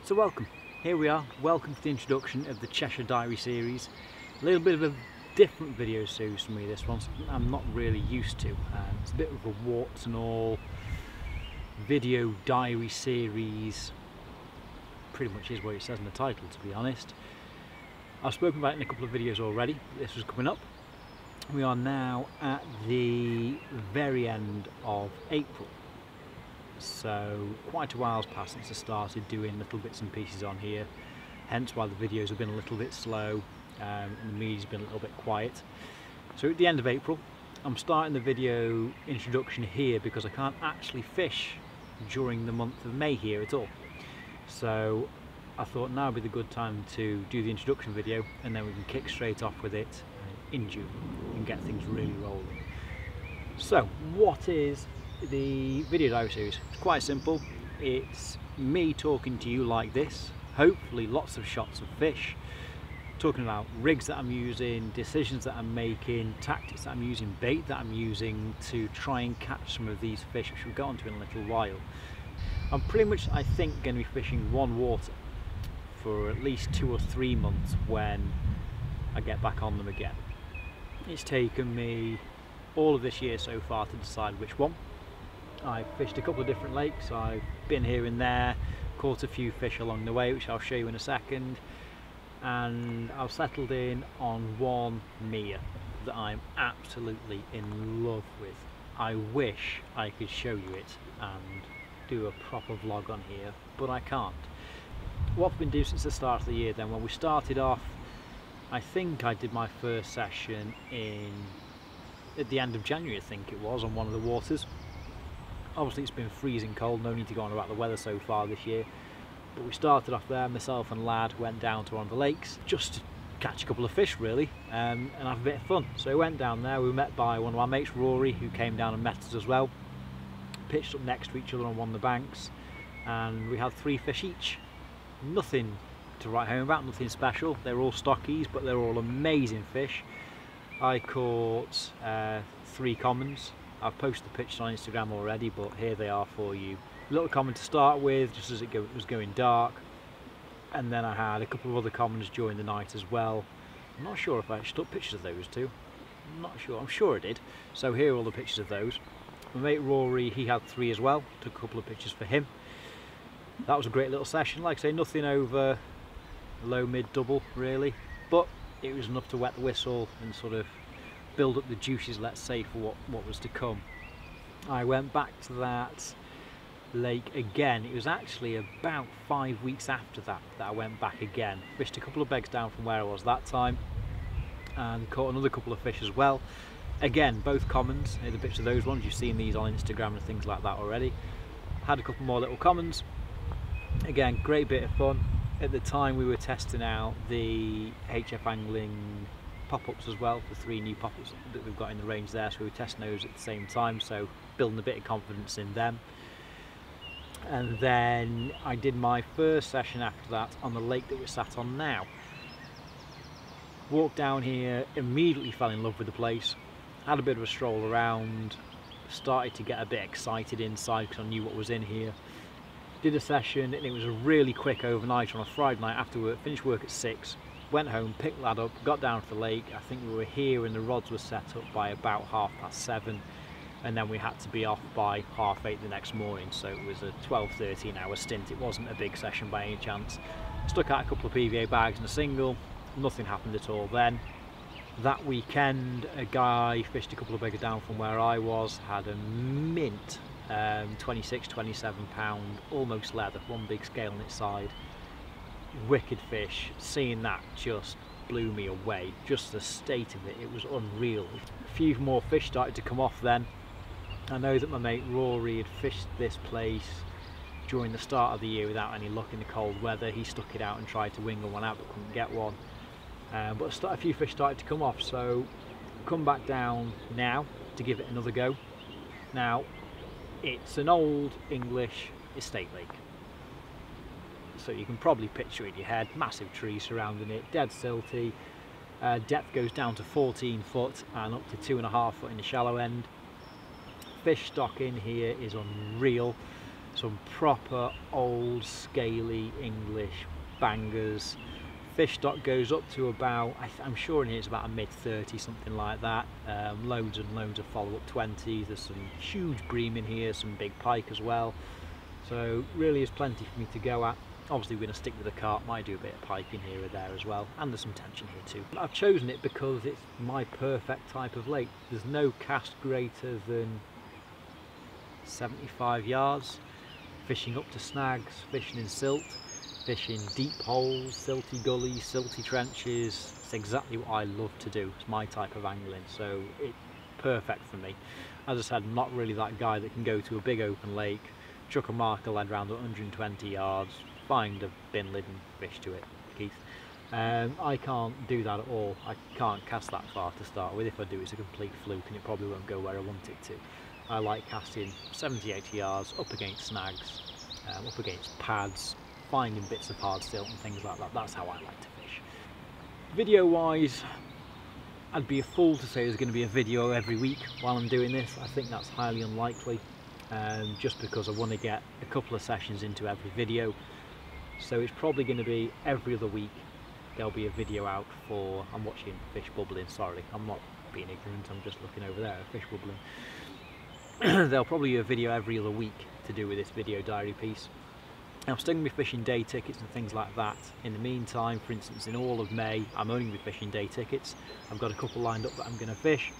So welcome, here we are, welcome to the introduction of the Cheshire Diary series. A little bit of a different video series for me, this one, something I'm not really used to. It's a bit of a warts and all video diary series, pretty much is what it says in the title, to be honest. I've spoken about it in a couple of videos already, this was coming up. We are now at the very end of April. So quite a while's passed since I started doing little bits and pieces on here, hence why the videos have been a little bit slow and the media's been a little bit quiet. So at the end of April I'm starting the video introduction here because I can't actually fish during the month of May here at all. So I thought now would be the good time to do the introduction video and then we can kick straight off with it in June and get things really rolling. So what is the video diary series? It's quite simple. It's me talking to you like this, hopefully lots of shots of fish, talking about rigs that I'm using, decisions that I'm making, tactics that I'm using, bait that I'm using to try and catch some of these fish, which we'll get onto in a little while. I'm pretty much, I think, going to be fishing one water for at least 2 or 3 months when I get back on them again. It's taken me all of this year so far to decide which one. I've fished a couple of different lakes, I've been here and there, caught a few fish along the way, which I'll show you in a second, and I've settled in on one Mia that I'm absolutely in love with. I wish I could show you it and do a proper vlog on here, but I can't. What I've been doing since the start of the year then, when we started off, I think I did my first session at the end of January, I think it was, on one of the waters. Obviously it's been freezing cold, no need to go on about the weather so far this year, but we started off there, myself and Lad went down to one of the lakes just to catch a couple of fish really, and have a bit of fun. So we went down there, we were met by one of our mates, Rory, who came down and met us as well, pitched up next to each other on one of the banks, and we had 3 fish each. Nothing to write home about, nothing special, they're all stockies but they're all amazing fish. I caught 3 commons. I've posted the pictures on Instagram already, but here they are for you. A little common to start with, just as it was going dark, and then I had a couple of other commons during the night as well. I'm not sure if I actually took pictures of those too. I'm not sure, I'm sure I did. So here are all the pictures of those. My mate Rory, he had 3 as well, took a couple of pictures for him. That was a great little session, like I say, nothing over low, mid, double really, but it was enough to wet the whistle and sort of build up the juices, let's say, for what was to come. I went back to that lake again. It was actually about 5 weeks after that I went back again. Fished a couple of begs down from where I was that time and caught another couple of fish as well. Again, both commons, the pictures of those ones, you've seen these on Instagram and things like that already. Had a couple more little commons. Again, great bit of fun. At the time we were testing out the HF Angling pop-ups as well, the 3 new pop-ups that we've got in the range there, so we were testing those at the same time, so building a bit of confidence in them. And then I did my first session after that on the lake that we're sat on now. Walked down here, immediately fell in love with the place, had a bit of a stroll around, started to get a bit excited inside because I knew what was in here. Did a session and it was a really quick overnight on a Friday night after work, finished work at 6. Went home, picked Lad up, got down to the lake. I think we were here and the rods were set up by about 7:30, and then we had to be off by 8:30 the next morning, so it was a 12-13 hour stint. It wasn't a big session by any chance. Stuck out a couple of PVA bags and a single, nothing happened at all then. That weekend a guy fished a couple of beggars down from where I was, had a mint 26-27 pound, almost leather, one big scale on its side. Wicked fish. Seeing that just blew me away, just the state of it, it was unreal. A few more fish started to come off then. I know that my mate Rory had fished this place during the start of the year without any luck in the cold weather. He stuck it out and tried to wingle one out but couldn't get one, but a few fish started to come off, so come back down now to give it another go. Now it's an old English estate lake, so you can probably picture it in your head, massive trees surrounding it, dead silty, depth goes down to 14 foot and up to 2.5 foot in the shallow end. Fish stock in here is unreal. some proper old scaly English bangers. Fish stock goes up to about, I'm sure in here it's about a mid-30, something like that. Loads and loads of follow-up 20s. There's some huge bream in here, some big pike as well. So really is plenty for me to go at. Obviously we're going to stick with the carp, might do a bit of pike in here or there as well, and there's some tension here too. I've chosen it because it's my perfect type of lake. There's no cast greater than 75 yards, fishing up to snags, fishing in silt, fishing deep holes, silty gullies, silty trenches. It's exactly what I love to do. It's my type of angling, so it's perfect for me. As I said, I'm not really that guy that can go to a big open lake, chuck a marker lead around 120 yards, find a bin lid and fish to it, Keith. I can't do that at all. I can't cast that far to start with. If I do, it's a complete fluke and it probably won't go where I want it to. I like casting 70-80 yards up against snags, up against pads, finding bits of hard silt and things like that. That's how I like to fish. Video wise, I'd be a fool to say there's going to be a video every week while I'm doing this. I think that's highly unlikely, just because I want to get a couple of sessions into every video. So it's probably going to be every other week there'll be a video out for, I'm watching fish bubbling, sorry, I'm not being ignorant, I'm just looking over there, fish bubbling. There'll probably be a video every other week to do with this video diary piece. I'm still going to be fishing day tickets and things like that. In the meantime, for instance, in all of May, I'm only going to be fishing day tickets. I've got a couple lined up that I'm going to fish.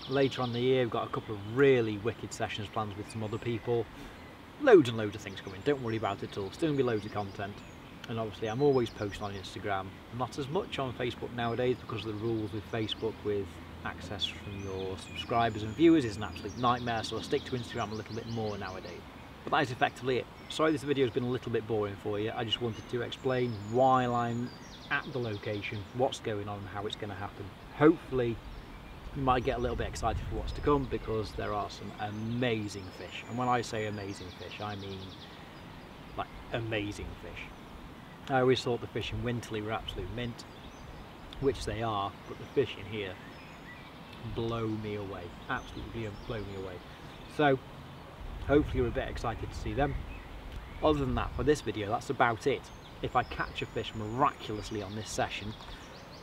Later on in the year, we've got a couple of really wicked sessions planned with some other people. Loads and loads of things coming, don't worry about it at all. Still going to be loads of content. And obviously I'm always posting on Instagram. Not as much on Facebook nowadays because of the rules with Facebook with access from your subscribers and viewers is an absolute nightmare, so I'll stick to Instagram a little bit more nowadays. But that is effectively it. Sorry this video has been a little bit boring for you. I just wanted to explain while I'm at the location what's going on and how it's going to happen. Hopefully you might get a little bit excited for what's to come, because there are some amazing fish. And when I say amazing fish, I mean like amazing fish. I always thought the fish in Winterley were absolute mint, which they are, but the fish in here blow me away, absolutely blow me away. So hopefully you're a bit excited to see them. Other than that, for this video, that's about it. If I catch a fish miraculously on this session,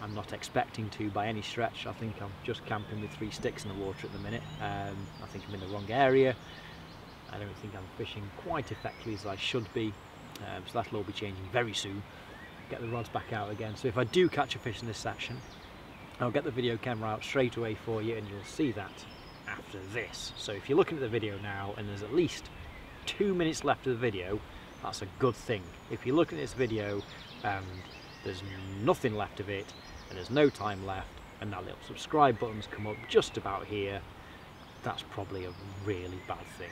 I'm not expecting to by any stretch. I think I'm just camping with 3 sticks in the water at the minute. I think I'm in the wrong area. I don't think I'm fishing quite effectively as I should be. So that'll all be changing very soon. Get the rods back out again. So if I do catch a fish in this section, I'll get the video camera out straight away for you and you'll see that after this. So if you're looking at the video now and there's at least 2 minutes left of the video, that's a good thing. If you're looking at this video and there's nothing left of it and there's no time left and that little subscribe button's come up just about here, that's probably a really bad thing.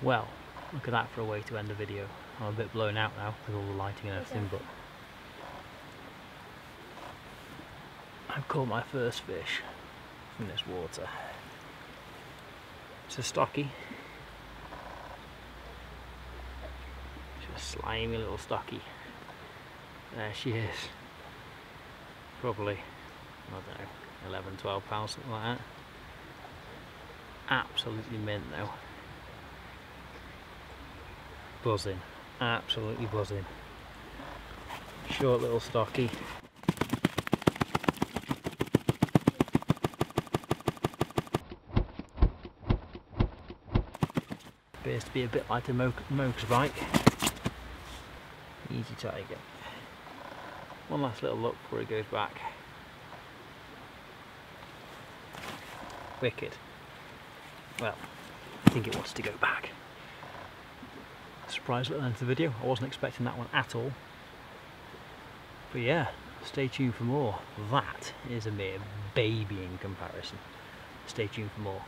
Well, look at that for a way to end the video. I'm a bit blown out now with all the lighting and everything, but I've caught my first fish from this water. It's a stocky. It's a slimy little stocky. There she is. Probably, I don't know, 11, 12 pounds, something like that. Absolutely mint though. Buzzing, absolutely buzzing. Short little stocky. Appears to be a bit like a motorbike. Easy tiger. One last little look before he goes back. Wicked. Well, I think it wants to go back. Surprise at the end of the video. I wasn't expecting that one at all. But yeah, stay tuned for more. That is a mere baby in comparison. Stay tuned for more.